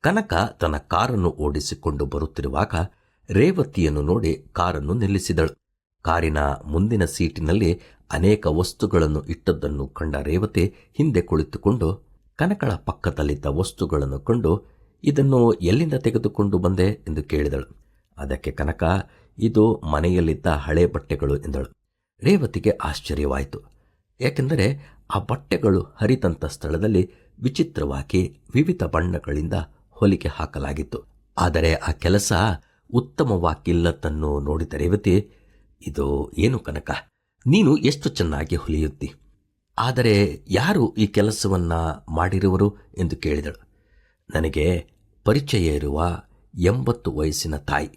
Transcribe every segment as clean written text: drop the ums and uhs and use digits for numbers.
ಕನಕ ತನ್ನ ಕಾರನ್ನು ಓಡಿಸಿಕೊಂಡು ಬರುತ್ತಿರುವಾಗ ರೇವತಿಯನ್ನು ನೋಡಿ ಕಾರನ್ನು ನಿಲ್ಲಿಸಿದಳು. ಕಾರಿನ ಮುಂದಿನ ಸೀಟಿನಲ್ಲಿ ಅನೇಕ ವಸ್ತುಗಳನ್ನು ಇಟ್ಟದ್ದನ್ನು ಕಂಡ ರೇವತಿ ಹಿಂದೆ ಕುಳಿತುಕೊಂಡು ಕನಕಳ ಪಕ್ಕದಲ್ಲಿದ್ದ ವಸ್ತುಗಳನ್ನು ಕಂಡು, ಇದನ್ನು ಎಲ್ಲಿಂದ ತೆಗೆದುಕೊಂಡು ಬಂದೆ ಎಂದು ಕೇಳಿದಳು. ಅದಕ್ಕೆ ಕನಕ, ಇದು ಮನೆಯಲ್ಲಿದ್ದ ಹಳೆ ಬಟ್ಟೆಗಳು ಎಂದಳು. ರೇವತಿಗೆ ಆಶ್ಚರ್ಯವಾಯಿತು. ಏಕೆಂದರೆ ಆ ಬಟ್ಟೆಗಳು ಹರಿದಂಥ ಸ್ಥಳದಲ್ಲಿ ವಿಚಿತ್ರವಾಗಿ ವಿವಿಧ ಬಣ್ಣಗಳಿಂದ ಹೊಲಿಗೆ ಹಾಕಲಾಗಿತ್ತು. ಆದರೆ ಆ ಕೆಲಸ ಉತ್ತಮವಾಗಿಲ್ಲದನ್ನು ನೋಡಿದ ರೇವತಿ, ಇದು ಏನು ಕನಕ, ನೀನು ಎಷ್ಟು ಚೆನ್ನಾಗಿ ಹೊಲಿಯುತ್ತಿ, ಆದರೆ ಯಾರು ಈ ಕೆಲಸವನ್ನ ಮಾಡಿರುವರು ಎಂದು ಕೇಳಿದಳು. ನನಗೆ ಪರಿಚಯ ಇರುವ 80 ವಯಸ್ಸಿನ ತಾಯಿ,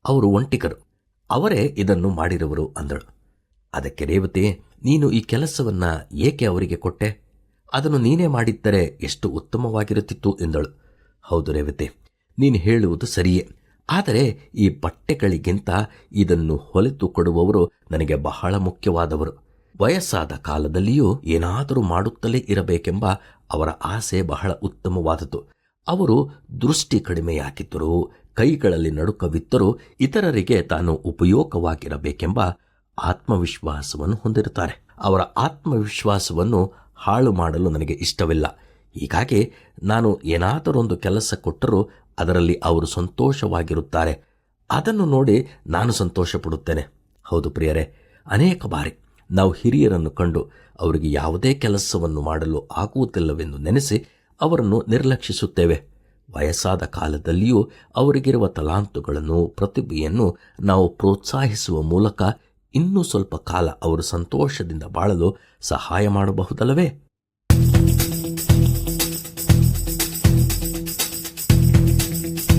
ಅವರು ಒಂಟಿಗರು, ಅವರೇ ಇದನ್ನು ಮಾಡಿರುವರು ಅಂದಳು. ಅದಕ್ಕೆ ರೇವತಿ, ನೀನು ಈ ಕೆಲಸವನ್ನ ಏಕೆ ಅವರಿಗೆ ಕೊಟ್ಟೆ? ಅದನ್ನು ನೀನೇ ಮಾಡಿದ್ದರೆ ಎಷ್ಟು ಉತ್ತಮವಾಗಿರುತ್ತಿತ್ತು ಎಂದಳು. ಹೌದು ರೇವತಿ, ನೀನು ಹೇಳುವುದು ಸರಿಯೇ, ಆದರೆ ಈ ಬಟ್ಟೆಗಳಿಗಿಂತ ಇದನ್ನು ಹೊಲಿತು ಕೊಡುವವರು ನನಗೆ ಬಹಳ ಮುಖ್ಯವಾದವರು. ವಯಸ್ಸಾದ ಕಾಲದಲ್ಲಿಯೂ ಏನಾದರೂ ಮಾಡುತ್ತಲೇ ಇರಬೇಕೆಂಬ ಅವರ ಆಸೆ ಬಹಳ ಉತ್ತಮವಾದದ್ದು. ಅವರು ದೃಷ್ಟಿ ಕಡಿಮೆಯಾಗಿದ್ದರೂ, ಕೈಗಳಲ್ಲಿ ನಡುಕವಿದ್ದರೂ ಇತರರಿಗೆ ತಾನು ಉಪಯೋಗವಾಗಿರಬೇಕೆಂಬ ಆತ್ಮವಿಶ್ವಾಸವನ್ನು ಹೊಂದಿರುತ್ತಾರೆ. ಅವರ ಆತ್ಮವಿಶ್ವಾಸವನ್ನು ಹಾಳು ಮಾಡಲು ನನಗೆ ಇಷ್ಟವಿಲ್ಲ. ಹೀಗಾಗಿ ನಾನು ಏನಾದರೊಂದು ಕೆಲಸ ಕೊಟ್ಟರೂ ಅದರಲ್ಲಿ ಅವರು ಸಂತೋಷವಾಗಿರುತ್ತಾರೆ. ಅದನ್ನು ನೋಡಿ ನಾನು ಸಂತೋಷ ಪಡುತ್ತೇನೆ. ಹೌದು ಪ್ರಿಯರೇ, ಅನೇಕ ಬಾರಿ ನಾವು ಹಿರಿಯರನ್ನು ಕಂಡು ಅವರಿಗೆ ಯಾವುದೇ ಕೆಲಸವನ್ನು ಮಾಡಲು ಆಗುವುದಿಲ್ಲವೆಂದು ನೆನೆಸಿ ಅವರನ್ನು ನಿರ್ಲಕ್ಷಿಸುತ್ತೇವೆ. ವಯಸ್ಸಾದ ಕಾಲದಲ್ಲಿಯೂ ಅವರಿಗಿರುವ ತಲಾಂತುಗಳನ್ನು, ಪ್ರತಿಭೆಯನ್ನು ನಾವು ಪ್ರೋತ್ಸಾಹಿಸುವ ಮೂಲಕ ಇನ್ನೂ ಸ್ವಲ್ಪ ಕಾಲ ಅವರು ಸಂತೋಷದಿಂದ ಬಾಳಲು ಸಹಾಯ ಮಾಡಬಹುದಲ್ಲವೇ?